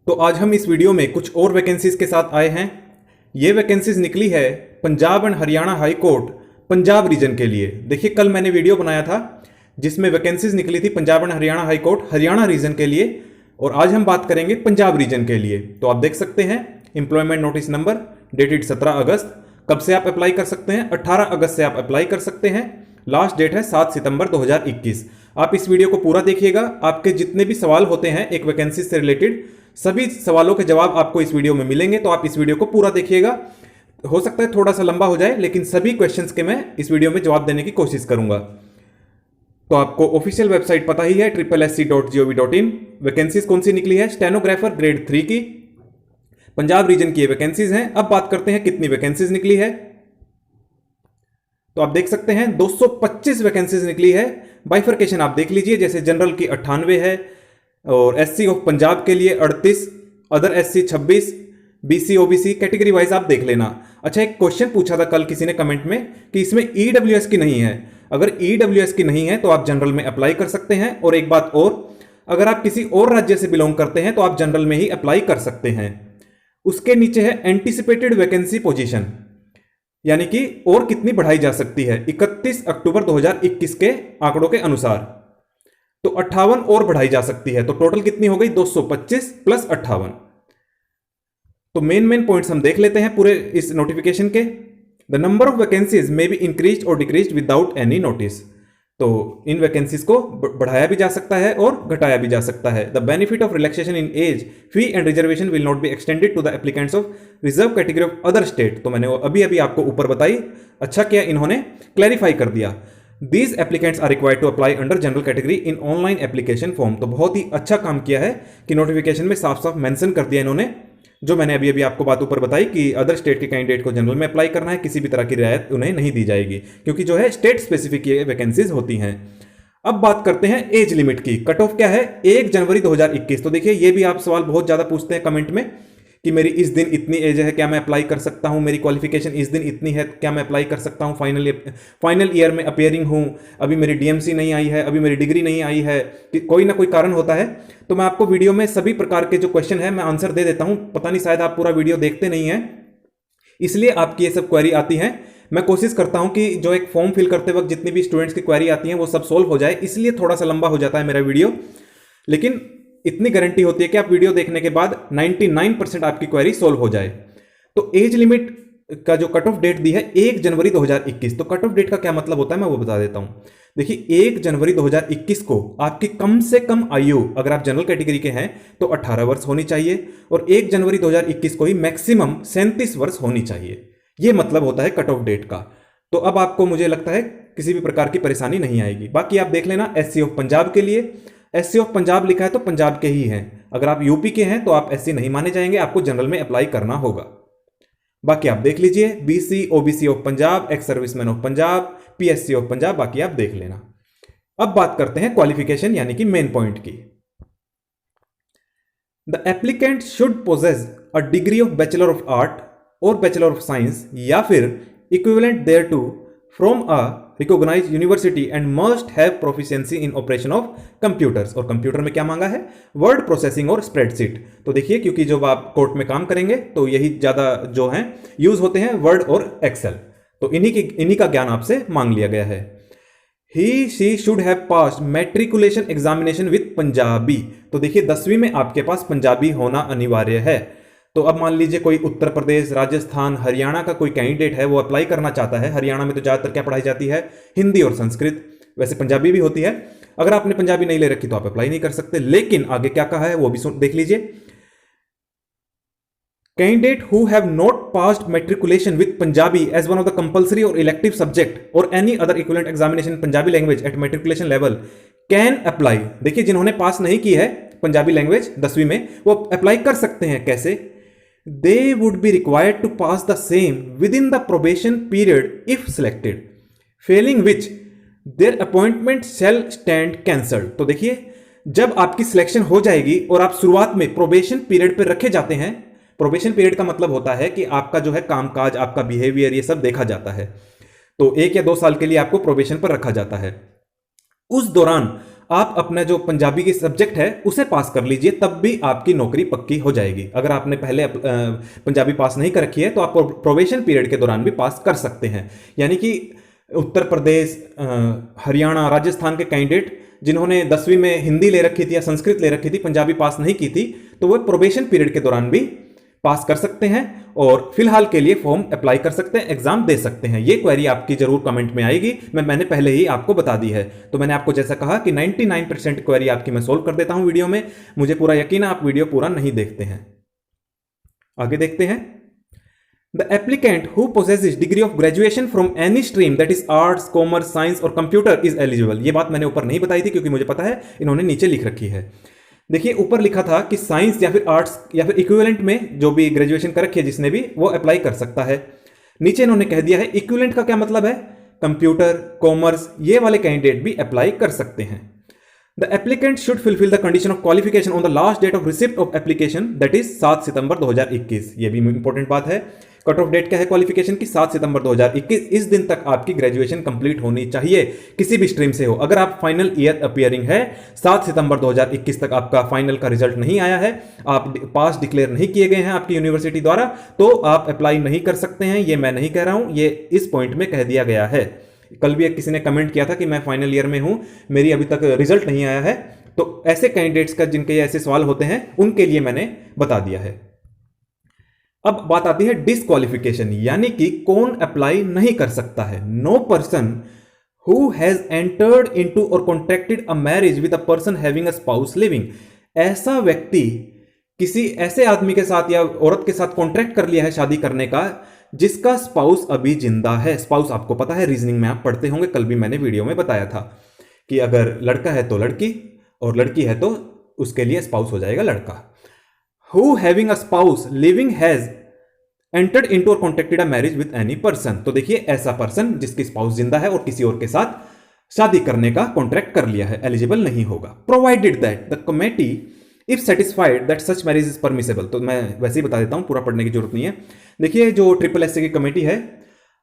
तो आज हम इस वीडियो में कुछ और वैकेंसीज के साथ आए हैं। ये वैकेंसीज निकली है Punjab and Haryana high court Punjab region के लिए। देखिए, कल मैंने वीडियो बनाया था जिसमें वैकेंसीज निकली थी Punjab and Haryana high court Haryana region के लिए, और आज हम बात करेंगे पंजाब रीजन के लिए। तो आप देख सकते हैं एम्प्लॉयमेंट नोटिस नंबर डेटेड 17 अगस्त। कब से आप अप्लाई कर सकते हैं? 18 अगस्त से आप अप्लाई कर सकते हैं। लास्ट डेट है 7 सितंबर 2021। आप इस वीडियो को पूरा देखिएगा। आपके जितने भी सवाल होते हैं एक वैकेंसी से रिलेटेड, सभी सवालों के जवाब आपको इस वीडियो में मिलेंगे। तो आप इस वीडियो को पूरा देखिएगा। हो सकता है थोड़ा सा लंबा हो जाए, लेकिन सभी क्वेश्चंस के मैं इस वीडियो में जवाब देने की कोशिश करूंगा। तो आपको ऑफिशियल वेबसाइट पता ही है SSC.gov.in। वैकेंसीज कौन सी निकली है? स्टेनोग्राफर ग्रेड 3 की पंजाब रीजन की ये वैकेंसीज हैं। अब बात करते हैं कितनी वैकेंसीज निकली है। तो आप देख सकते हैं 225 वैकेंसीज निकली है। बाइफर्केशन आप देख लीजिए, जैसे जनरल की 98 है, और SC ऑफ पंजाब के लिए 38, other SC 26, BC OBC category wise आप देख लेना। अच्छा, एक क्वेश्चन पूछा था कल किसी ने कमेंट में कि इसमें EWS की नहीं है। अगर EWS की नहीं है तो आप जनरल में अप्लाई कर सकते हैं। और एक बात और, अगर आप किसी और राज्य से बिलोंग करते हैं तो आप जनरल में ही अप्लाई कर सकते हैं। उसके नीचे है एंटिसिपेटेड वैकेंसी पोजीशन, यानी कि और कितनी बढ़ाई जा सकती है 31 अक्टूबर 2021 के आंकड़ों के अनुसार। तो 58 और बढ़ाई जा सकती है। तो टोटल कितनी हो गई? 225 प्लस 58। तो मेन पॉइंट्स हम देख लेते हैं पूरे इस नोटिफिकेशन के। The number of vacancies may be increase और डिक्रीज विदाउट एनी नोटिस। तो इन वैकेंसीज को बढ़ाया भी जा सकता है और घटाया भी जा सकता है। The benefit of relaxation in age, fee and reservation will not be extended to the applicants of reserve category of other state. तो मैंने अभी आपको ऊपर बताई, अच्छा किया इन्होंने क्लैरिफाई कर दिया। These applicants are required to apply under general category in online application form. तो बहुत ही अच्छा काम किया है कि नोटिफिकेशन में साफ साफ मेंशन कर दिया इन्होंने, जो मैंने अभी आपको बात ऊपर बताई कि अदर स्टेट के कैंडिडेट को जनरल में अप्लाई करना है, किसी भी तरह की रियायत उन्हें नहीं दी जाएगी, क्योंकि जो है स्टेट स्पेसिफिक ये वैकेंसीज होती हैं। अब बात करते हैं एज लिमिट की। कट ऑफ क्या है? 1 जनवरी 2021। तो देखिए, ये भी आप सवाल बहुत ज्यादा पूछते हैं कमेंट में कि मेरी इस दिन इतनी एज है, क्या मैं अप्लाई कर सकता हूं? मेरी क्वालिफिकेशन इस दिन इतनी है, क्या मैं अप्लाई कर सकता हूं? फाइनल ईयर में अपियरिंग हूं, अभी मेरी DMC नहीं आई है, अभी मेरी डिग्री नहीं आई है, कि कोई ना कोई कारण होता है। तो मैं आपको वीडियो में सभी प्रकार के जो क्वेश्चन है मैं आंसर दे देता हूं। पता नहीं, शायद आप पूरा वीडियो देखते नहीं है, इसलिए आपकी ये सब क्वेरी आती है। मैं कोशिश करता हूं कि जो एक फॉर्म फिल करते वक्त जितनी भी स्टूडेंट्स की क्वेरी आती है वो सब सोल्व हो जाए, इसलिए थोड़ा सा लंबा हो जाता है मेरा वीडियो। लेकिन इतनी गारंटी होती है कि आप वीडियो देखने के बाद 99% आपकी क्वेरी सोल्व हो जाए। तो एज लिमिट का जो कट ऑफ डेट दी है 1 जनवरी 2021। तो कट ऑफ डेट का क्या मतलब होता है मैं वो बता देता हूं। देखिए, 1 जनवरी 2021 को आपकी कम से कम आयु, अगर आप जनरल कैटेगरी के हैं तो 18 वर्ष होनी चाहिए, और 1 जनवरी 2021 को ही मैक्सिमम 37 वर्ष होनी चाहिए। यह मतलब होता है कट ऑफ डेट का। तो अब आपको, मुझे लगता है, किसी भी प्रकार की परेशानी नहीं आएगी। बाकी आप देख लेना SC ऑफ पंजाब के लिए, SC ऑफ पंजाब लिखा है तो पंजाब के ही हैं। अगर आप यूपी के हैं तो आप SC नहीं माने जाएंगे, आपको जनरल में अप्लाई करना होगा। बाकी आप देख लीजिए, BC OBC of Punjab, ex serviceman of Punjab, PSC of Punjab, बाकी आप देख लेना। अब बात करते हैं क्वालिफिकेशन यानी कि मेन पॉइंट की। The applicant should possess a degree of bachelor of art और बैचलर ऑफ साइंस या फिर equivalent thereto from a recognised university and must have proficiency in operation of computers. और computer में क्या मांगा है? Word processing और spreadsheet. तो देखिए, क्योंकि जब आप कोर्ट में काम करेंगे तो यही ज्यादा जो है यूज होते हैं, वर्ड और एक्सेल। तो इन्हीं का ज्ञान आपसे मांग लिया गया है। He she should have passed matriculation examination with Punjabi. तो देखिए, 10वीं में आपके पास पंजाबी होना अनिवार्य है। तो अब मान लीजिए कोई उत्तर प्रदेश, राजस्थान, हरियाणा का कोई कैंडिडेट है, वो अप्लाई करना चाहता है। हरियाणा में तो ज्यादातर क्या पढ़ाई जाती है? हिंदी और संस्कृत, वैसे पंजाबी भी होती है। अगर आपने पंजाबी नहीं ले रखी तो आप अप्लाई नहीं कर सकते। लेकिन आगे क्या कहा है वो भी देख लीजिए। Candidate who have not passed matriculation with Punjabi as one of the compulsory और इलेक्टिव सब्जेक्ट और any other equivalent examination Punjabi language at matriculation level can apply. देखिए, जिन्होंने पास नहीं की है पंजाबी लैंग्वेज 10वीं में, वो अप्लाई कर सकते हैं। कैसे? They would be required to pass the same within the probation period if selected, failing which their appointment shall stand cancelled। तो देखिए, जब आपकी सिलेक्शन हो जाएगी और आप शुरुआत में प्रोबेशन पीरियड पर रखे जाते हैं, प्रोबेशन पीरियड का मतलब होता है कि आपका जो है कामकाज, आपका बिहेवियर, ये सब देखा जाता है। तो 1 या 2 साल के लिए आपको प्रोबेशन पर रखा जाता है। उस दौरान आप अपना जो पंजाबी की सब्जेक्ट है उसे पास कर लीजिए, तब भी आपकी नौकरी पक्की हो जाएगी। अगर आपने पहले पंजाबी पास नहीं कर रखी है तो आप प्रोबेशन पीरियड के दौरान भी पास कर सकते हैं। यानी कि उत्तर प्रदेश, हरियाणा, राजस्थान के कैंडिडेट जिन्होंने 10वीं में हिंदी ले रखी थी या संस्कृत ले रखी थी, पंजाबी पास नहीं की थी, तो वो प्रोबेशन पीरियड के दौरान भी पास कर सकते हैं और फिलहाल के लिए फॉर्म अप्लाई कर सकते हैं, एग्जाम दे सकते हैं। ये क्वेरी आपकी जरूर कमेंट में आएगी, मैंने पहले ही आपको बता दी है। तो मैंने आपको जैसा कहा कि 99% क्वेरी आपकी मैं सोल्व कर देता हूं वीडियो में। मुझे पूरा यकीन है आप वीडियो पूरा नहीं देखते हैं। आगे देखते हैं। The applicant who possesses degree of graduation from any stream that is arts, commerce, science और computer is eligible। ये बात मैंने ऊपर नहीं बताई थी क्योंकि मुझे पता है इन्होंने नीचे लिख रखी है। देखिए ऊपर लिखा था कि साइंस या फिर आर्ट्स या फिर इक्विवेलेंट में जो भी ग्रेजुएशन कर रखी है जिसने भी, वो अप्लाई कर सकता है। नीचे इन्होंने कह दिया है इक्विवेलेंट का क्या मतलब है, कंप्यूटर, कॉमर्स, ये वाले कैंडिडेट भी अप्लाई कर सकते हैं। The applicant should fulfill the condition of qualification on the last date of receipt of application, that is 7 सितंबर 2021। ये भी इंपॉर्टेंट बात है। कट ऑफ डेट क्या है क्वालिफिकेशन की, 7 सितंबर 2021। इस दिन तक आपकी ग्रेजुएशन कंप्लीट होनी चाहिए, किसी भी स्ट्रीम से हो। अगर आप फाइनल ईयर अपियरिंग है, 7 सितंबर 2021 तक आपका फाइनल का रिजल्ट नहीं आया है, आप पास डिक्लेयर नहीं किए गए हैं आपकी यूनिवर्सिटी द्वारा, तो आप अप्लाई नहीं कर सकते हैं। ये मैं नहीं कह रहा हूं, ये इस पॉइंट में कह दिया गया है। कल भी किसी ने कमेंट किया था कि मैं फाइनल ईयर में हूं, मेरी अभी तक रिजल्ट नहीं आया है। तो ऐसे कैंडिडेट्स का जिनके ऐसे सवाल होते हैं उनके लिए मैंने बता दिया है। अब बात आती है डिसक्वालिफिकेशन, यानी कि कौन अप्लाई नहीं कर सकता है। No person who has entered into or contracted a marriage with a person having a spouse living. ऐसा व्यक्ति किसी ऐसे आदमी के साथ या औरत के साथ कॉन्ट्रैक्ट कर लिया है शादी करने का जिसका स्पाउस अभी जिंदा है। स्पाउस आपको पता है, रीजनिंग में आप पढ़ते होंगे, कल भी मैंने वीडियो में बताया था कि अगर लड़का है तो लड़की और लड़की है तो उसके लिए स्पाउस हो जाएगा लड़का। Who having a spouse living has entered into or contracted a marriage with any person। तो देखिए ऐसा पर्सन जिसकी स्पाउस जिंदा है और किसी और के साथ शादी करने का कॉन्ट्रैक्ट कर लिया है, एलिजिबल नहीं होगा। Provided that the committee if satisfied that such marriage is permissible. तो मैं वैसे ही बता देता हूं, पूरा पढ़ने की जरूरत नहीं है। देखिए जो SSS की कमेटी है,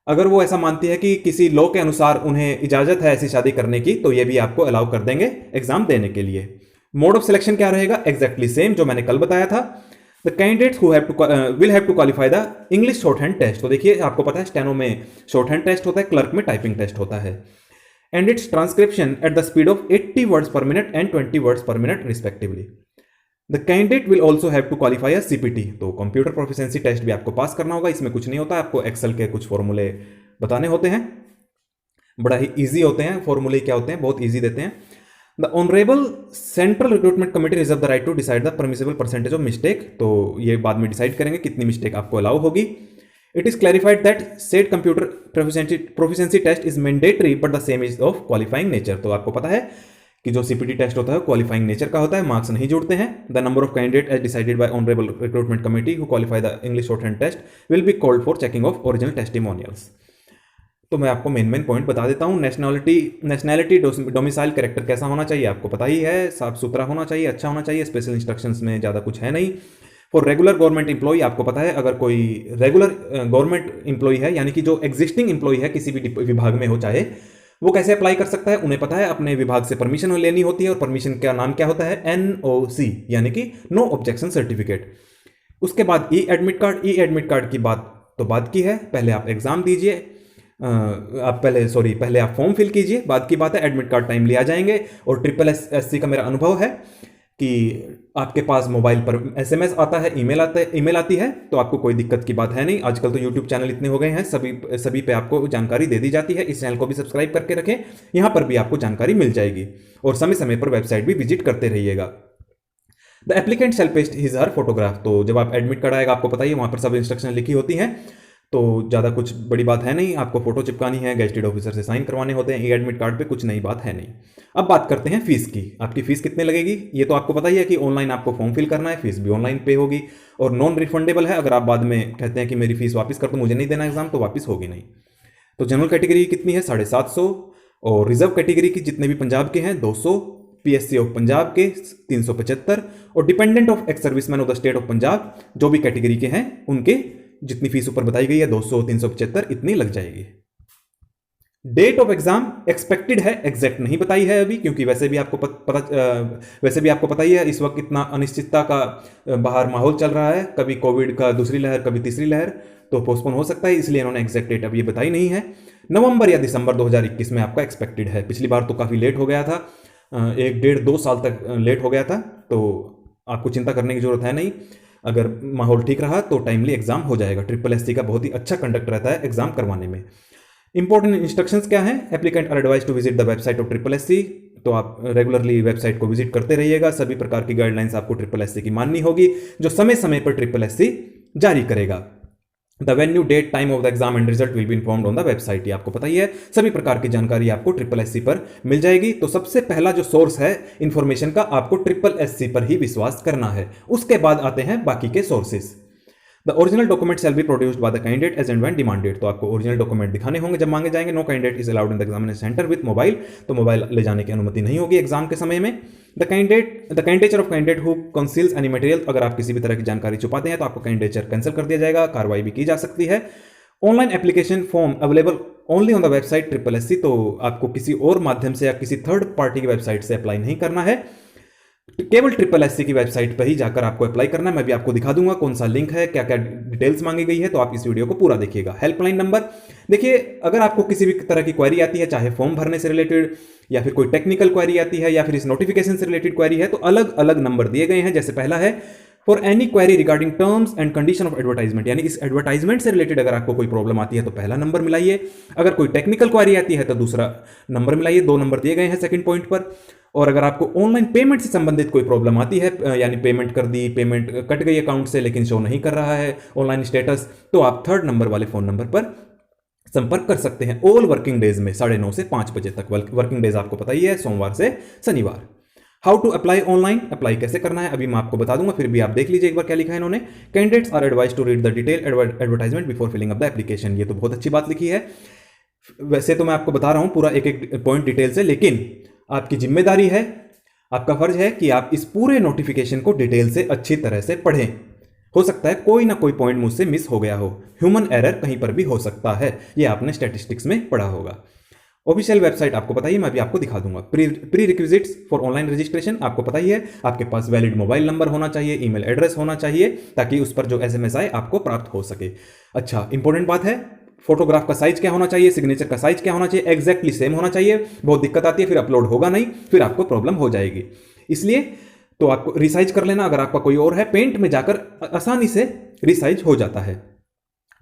अगर वो ऐसा मानती है कि किसी लॉ के अनुसार उन्हें इजाजत है ऐसी शादी करने की, तो ये भी आपको अलाउ कर देंगे एग्जाम देने के लिए। मोड ऑफ सिलेक्शन क्या रहेगा, एग्जैक्टली सेम जो मैंने कल बताया था। The candidates who will have to qualify the English shorthand test. तो देखिए आपको पता है स्टेनो में शॉर्ट हैंड टेस्ट होता है, क्लर्क में टाइपिंग टेस्ट होता है। And its transcription at the speed of 80 words per minute and 20 words per minute respectively. The candidate will also have to qualify a CPT। तो computer proficiency test भी आपको पास करना होगा। इसमें कुछ नहीं होता, आपको एक्सेल के कुछ फॉर्मूले बताने होते हैं, बड़ा ही ईजी होते हैं। फॉर्मूले क्या होते हैं, बहुत ईजी देते हैं। The honourable central recruitment committee reserve the right to decide the permissible percentage of mistake. तो ये बाद में डिसाइड करेंगे कितनी मिस्टेक आपको अलाउ होगी। It is clarified that set computer proficiency test is mandatory but the same is of qualifying nature. तो आपको पता है कि जो CPT टेस्ट होता है क्वालिफाइंग नेचर का होता है, मार्क्स नहीं जुड़ते हैं। The number of candidate as decided by honourable recruitment committee who qualify the English shorthand test will be called for checking of original testimonials. तो मैं आपको मेन पॉइंट बता देता हूँ। नेशनैलिटी डोमिसाइल कैरेक्टर कैसा होना चाहिए आपको पता ही है, साफ सुथरा होना चाहिए, अच्छा होना चाहिए। स्पेशल इंस्ट्रक्शंस में ज़्यादा कुछ है नहीं। फॉर रेगुलर गवर्नमेंट एम्प्लॉय आपको पता है, अगर कोई रेगुलर गवर्नमेंट एम्प्लॉय है यानी कि जो एग्जिस्टिंग एम्प्लॉय है किसी भी विभाग में हो चाहे, वो कैसे अप्लाई कर सकता है, उन्हें पता है अपने विभाग से परमिशन लेनी होती है। और परमिशन का नाम क्या होता है, NOC यानी कि नो ऑब्जेक्शन सर्टिफिकेट। उसके बाद ई एडमिट कार्ड की बात की है। पहले आप एग्जाम दीजिए, पहले आप फॉर्म फिल कीजिए, बाद की बात है एडमिट कार्ड टाइमली आ जाएंगे। और SSS का मेरा अनुभव है कि आपके पास मोबाइल पर SMS आता है, ईमेल आती है, तो आपको कोई दिक्कत की बात है नहीं। आजकल तो YouTube चैनल इतने हो गए हैं, सभी पे आपको जानकारी दे दी जाती है। इस चैनल को भी सब्सक्राइब करके रखें, यहाँ पर भी आपको जानकारी मिल जाएगी। और समय समय पर वेबसाइट भी विजिट करते रहिएगा। The applicant shall paste his her photograph. तो जब आप एडमिट कार्ड आएगा आपको पता ही है, वहाँ पर सब इंस्ट्रक्शन लिखी होती हैं, तो ज़्यादा कुछ बड़ी बात है नहीं। आपको फोटो चिपकानी है, गेस्टेड ऑफिसर से साइन करवाने होते हैं। ई एडमिट कार्ड पे कुछ नई बात है नहीं। अब बात करते हैं फीस की। आपकी फीस कितने लगेगी, ये तो आपको पता ही है कि ऑनलाइन आपको फॉर्म फिल करना है, फीस भी ऑनलाइन पे होगी और नॉन रिफंडेबल है। अगर आप बाद में कहते हैं कि मेरी फीस वापस कर दो, मुझे नहीं देना एग्जाम, तो वापस होगी नहीं। तो जनरल कैटेगरी कितनी है, 750। और रिजर्व कैटेगरी की जितने भी पंजाब के हैं 200, PSC ऑफ पंजाब के 375 और dependent of ex serviceman of the state of Punjab जो भी कैटेगरी के हैं उनके जितनी फीस ऊपर बताई गई है 200, 375 इतनी लग जाएगी। डेट ऑफ एग्जाम एक्सपेक्टेड है, एग्जैक्ट नहीं बताई है अभी, क्योंकि वैसे भी आपको वैसे भी आपको पता ही है इस वक्त इतना अनिश्चितता का बाहर माहौल चल रहा है, कभी कोविड का दूसरी लहर कभी तीसरी लहर, तो पोस्टपोन हो सकता है, इसलिए इन्होंने एग्जैक्ट डेट अभी ये बताई नहीं है। नवंबर या दिसंबर 2021 में आपका एक्सपेक्टेड है। पिछली बार तो काफ़ी लेट हो गया था, 1 डेढ़ 2 साल तक लेट हो गया था, तो आपको चिंता करने की जरूरत है नहीं। अगर माहौल ठीक रहा तो टाइमली एग्जाम हो जाएगा। SSC का बहुत ही अच्छा कंडक्ट रहता है एग्जाम करवाने में। इंपॉर्टेंट इंस्ट्रक्शंस क्या हैं? Applicant are advise to visit the website of SSC, तो आप रेगुलरली वेबसाइट को विजिट करते रहिएगा। सभी प्रकार की गाइडलाइंस आपको SSC की माननी होगी, जो समय समय पर SSC जारी करेगा। The venue, date, time of the exam and result will be informed on the website. ये आपको पता ही है, सभी प्रकार की जानकारी आपको SSC पर मिल जाएगी। तो सबसे पहला जो सोर्स है इंफॉर्मेशन का, आपको SSC पर ही विश्वास करना है। उसके बाद आते हैं बाकी के sources. The original document shall be produced by the candidate as and when demanded, तो आपको ओरिजिनल डॉक्यूमेंट दिखाने होंगे जब मांगे जाएंगे। No candidate is allowed in the examination centre with mobile, तो मोबाइल ले जाने की अनुमति नहीं होगी एग्जाम के समय में। The candidature of candidate who conceals any material, अगर आप किसी भी तरह की जानकारी छुपाते हैं तो आपको कैंडिडेचर कैंसिल कर दिया जाएगा, कार्रवाई भी की जा सकती है। Online application form available only on the website SSC, तो आपको किसी और माध्यम से या किसी थर्ड पार्टी की वेबसाइट से अप्लाई नहीं करना है, केवल SSC की वेबसाइट पर ही जाकर आपको अप्लाई करना है। मैं भी आपको दिखा दूंगा कौन सा लिंक है, क्या क्या डिटेल्स मांगी गई है, तो आप इस वीडियो को पूरा देखिएगा। हेल्पलाइन नंबर, देखिए अगर आपको किसी भी तरह की क्वेरी आती है, चाहे फॉर्म भरने से रिलेटेड या फिर कोई टेक्निकल क्वेरी आती है या फिर इस नोटिफिकेशन से रिलेटेड क्वेरी है, तो अलग अलग नंबर दिए गए हैं। जैसे पहला है for any query regarding terms and condition of advertisement, यानी इस एडवर्टाइजमेंट से रिलेटेड अगर आपको कोई प्रॉब्लम आती है तो पहला नंबर मिलाइए। अगर कोई टेक्निकल क्वेरी आती है तो दूसरा नंबर मिलाइए। 2 नंबर दिए गए हैं सेकंड पॉइंट पर। और अगर आपको ऑनलाइन पेमेंट से संबंधित कोई प्रॉब्लम आती है, यानी पेमेंट कर दी, पेमेंट कट गई अकाउंट से लेकिन शो नहीं कर रहा है ऑनलाइन स्टेटस, तो आप 3rd नंबर वाले फोन नंबर पर संपर्क कर सकते हैं। ऑल वर्किंग डेज में 9:30 से 5 बजे तक। वर्किंग डेज आपको पता ही है, सोमवार से शनिवार। How to apply online, apply कैसे करना है अभी मैं आपको बता दूंगा, फिर भी आप देख लीजिए एक बार क्या लिखा है इन्होंने। Candidates are advise to read the detail advertisement before filling up the application, ये तो बहुत अच्छी बात लिखी है। वैसे तो मैं आपको बता रहा हूं पूरा एक एक पॉइंट डिटेल से, लेकिन आपकी जिम्मेदारी है, आपका फर्ज है कि आप इस पूरे नोटिफिकेशन को डिटेल से अच्छी तरह से पढ़ें। हो सकता है कोई ना कोई पॉइंट मुझसे मिस हो गया हो, ह्यूमन एरर कहीं पर भी हो सकता है, ये आपने स्टैटिस्टिक्स में पढ़ा होगा। ऑफिशियल वेबसाइट आपको पता ही, मैं भी आपको दिखा दूंगा। Pre requisites for online registration आपको पता ही है, आपके पास वैलिड मोबाइल नंबर होना चाहिए, ईमेल एड्रेस होना चाहिए, ताकि उस पर जो SMS आए आपको प्राप्त हो सके। अच्छा, इंपॉर्टेंट बात है, फोटोग्राफ का साइज क्या होना चाहिए, सिग्नेचर का साइज क्या होना चाहिए, एग्जैक्टली सेम होना चाहिए। बहुत दिक्कत आती है, फिर अपलोड होगा नहीं, फिर आपको प्रॉब्लम हो जाएगी। इसलिए तो आपको रिसाइज कर लेना। अगर आपका कोई और है, पेंट में जाकर आसानी से रिसाइज हो जाता है।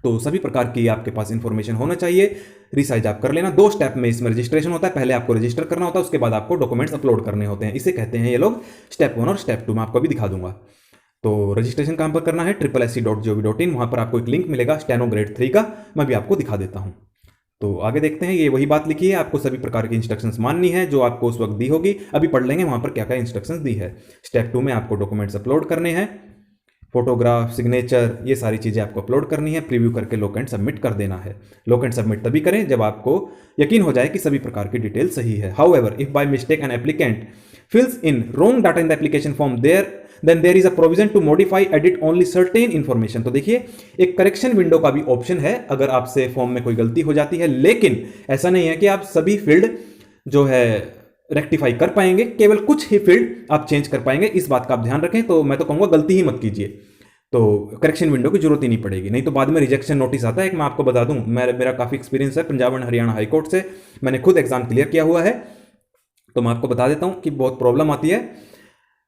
तो सभी प्रकार की आपके पास इंफॉर्मेशन होना चाहिए, रिसाइज आप कर लेना। 2 स्टेप में इसमें रजिस्ट्रेशन होता है, पहले आपको रजिस्टर करना होता है, उसके बाद आपको डॉक्यूमेंट्स अपलोड करने होते हैं। इसे कहते हैं ये लोग स्टेप 1 और स्टेप 2, मैं आपको अभी दिखा दूंगा। तो रजिस्ट्रेशन कहां पर करना है, SSC.gov.in, वहां पर आपको एक लिंक मिलेगा स्टेनो ग्रेड 3 का, मैं भी आपको दिखा देता हूं। तो आगे देखते हैं, ये वही बात लिखी है, आपको सभी प्रकार की इंस्ट्रक्शंस माननी है जो आपको उस वक्त दी होगी। अभी पढ़ लेंगे वहां पर क्या क्या इंस्ट्रक्शंस दी है। स्टेप 2 में आपको डॉक्यूमेंट्स अपलोड करने हैं, फोटोग्राफ, सिग्नेचर, ये सारी चीज़ें आपको अपलोड करनी है, प्रीव्यू करके लॉक एंड सबमिट कर देना है। लॉक एंड सबमिट तभी करें जब आपको यकीन हो जाए कि सभी प्रकार की डिटेल सही है। However, if by mistake an applicant fills in wrong data in the application form then there is a provision to modify edit only certain information। तो देखिए एक करेक्शन विंडो का भी ऑप्शन है अगर आपसे फॉर्म में कोई गलती हो जाती है, लेकिन ऐसा नहीं है कि आप सभी फील्ड जो है रेक्टिफाई कर पाएंगे, केवल कुछ ही फील्ड आप चेंज कर पाएंगे। इस बात का आप ध्यान रखें। तो मैं तो कहूंगा गलती ही मत कीजिए, तो करेक्शन विंडो की जरूरत ही नहीं पड़ेगी, नहीं तो बाद में रिजेक्शन नोटिस आता है। मैं आपको बता दूं, मेरा काफ़ी एक्सपीरियंस है Punjab and Haryana high court से, मैंने खुद एग्जाम क्लियर किया हुआ है, तो मैं आपको बता देता हूं कि बहुत प्रॉब्लम आती है।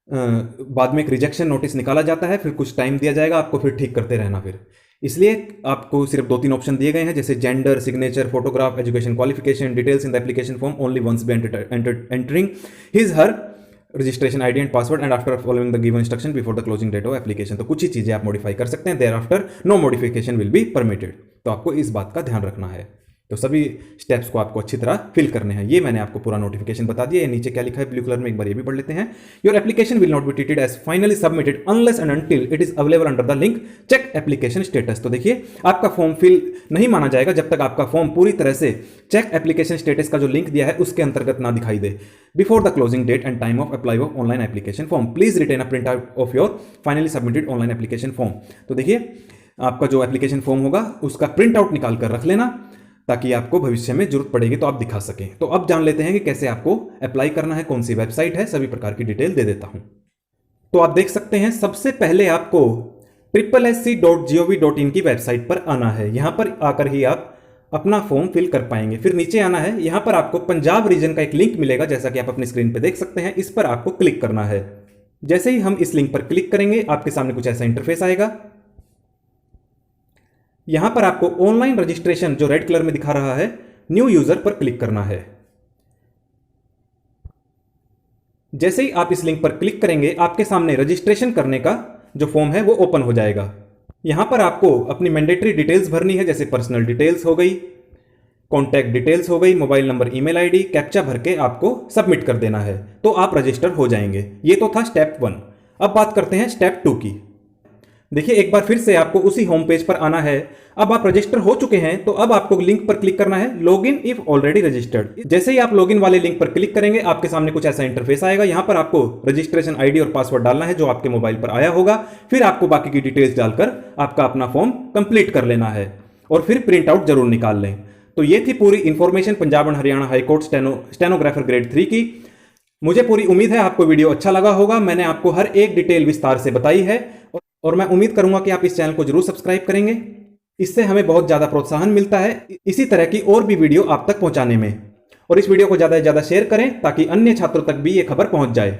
बाद में एक रिजेक्शन नोटिस निकाला जाता है, फिर कुछ टाइम दिया जाएगा आपको, फिर ठीक करते रहना। फिर इसलिए आपको सिर्फ 2-3 ऑप्शन दिए गए हैं, जैसे gender, signature, photograph, education qualification, details in the application form only once be entering his her registration ID and password and after following the given instruction before the closing date of application. तो कुछ ही चीजें आप modify कर सकते हैं, thereafter no modification will be permitted. तो आपको इस बात का ध्यान रखना है। तो सभी स्टेप्स को आपको अच्छी तरह फिल करने हैं। ये मैंने आपको पूरा नोटिफिकेशन बता दिया। ये नीचे क्या लिखा है ब्लू कलर में, एक बार ये भी पढ़ लेते हैं। Your application will not be treated as finally submitted unless and until it is available under the link check application status. तो देखिए आपका फॉर्म फिल नहीं माना जाएगा जब तक आपका फॉर्म पूरी तरह से चेक एप्लीकेशन स्टेटस का जो लिंक दिया है उसके अंतर्गत ना दिखाई दे। Before the closing date and time of apply of online application form please retain a print out of your finally submitted online application form. तो देखिए आपका जो एप्लीकेशन फॉर्म होगा उसका प्रिंट आउट निकाल कर रख लेना, ताकि आपको भविष्य में जरूरत पड़ेगी तो आप दिखा सकें। तो अब जान लेते हैं कि कैसे आपको अप्लाई करना है, कौन सी वेबसाइट है, सभी प्रकार की डिटेल दे देता हूं। तो आप देख सकते हैं सबसे पहले आपको SSC.gov.in की वेबसाइट पर आना है। यहां पर आकर ही आप अपना फॉर्म फिल कर पाएंगे। फिर नीचे आना है, यहां पर आपको पंजाब रीजन का एक लिंक मिलेगा, जैसा कि आप अपनी स्क्रीन पर देख सकते हैं। इस पर आपको क्लिक करना है। जैसे ही हम इस लिंक पर क्लिक करेंगे आपके सामने कुछ ऐसा इंटरफेस आएगा। यहां पर आपको ऑनलाइन रजिस्ट्रेशन जो रेड कलर में दिखा रहा है, न्यू यूजर पर क्लिक करना है। जैसे ही आप इस लिंक पर क्लिक करेंगे आपके सामने रजिस्ट्रेशन करने का जो फॉर्म है वो ओपन हो जाएगा। यहां पर आपको अपनी मैंडेटरी डिटेल्स भरनी है, जैसे पर्सनल डिटेल्स हो गई, कॉन्टैक्ट डिटेल्स हो गई, mobile number, email ID, captcha भर के आपको सबमिट कर देना है, तो आप रजिस्टर हो जाएंगे। ये तो था स्टेप 1। अब बात करते हैं स्टेप 2 की। देखिए एक बार फिर से आपको उसी होम पेज पर आना है। अब आप रजिस्टर हो चुके हैं तो अब आपको लिंक पर क्लिक करना है, लॉगिन इफ ऑलरेडी रजिस्टर्ड। जैसे ही आप लॉगिन वाले लिंक पर क्लिक करेंगे आपके सामने कुछ ऐसा इंटरफेस आएगा। यहां पर आपको रजिस्ट्रेशन आईडी और पासवर्ड डालना है जो आपके मोबाइल पर आया होगा। फिर आपको बाकी की डिटेल्स डालकर आपका अपना फॉर्म कंप्लीट कर लेना है और फिर प्रिंट आउट जरूर निकाल लें। तो ये थी पूरी information Punjab and Haryana high court stenographer grade 3 की। मुझे पूरी उम्मीद है आपको वीडियो अच्छा लगा होगा। मैंने आपको हर एक डिटेल विस्तार से बताई है और मैं उम्मीद करूंगा कि आप इस चैनल को जरूर सब्सक्राइब करेंगे। इससे हमें बहुत ज़्यादा प्रोत्साहन मिलता है इसी तरह की और भी वीडियो आप तक पहुंचाने में। और इस वीडियो को ज़्यादा से ज़्यादा शेयर करें ताकि अन्य छात्रों तक भी ये खबर पहुंच जाए।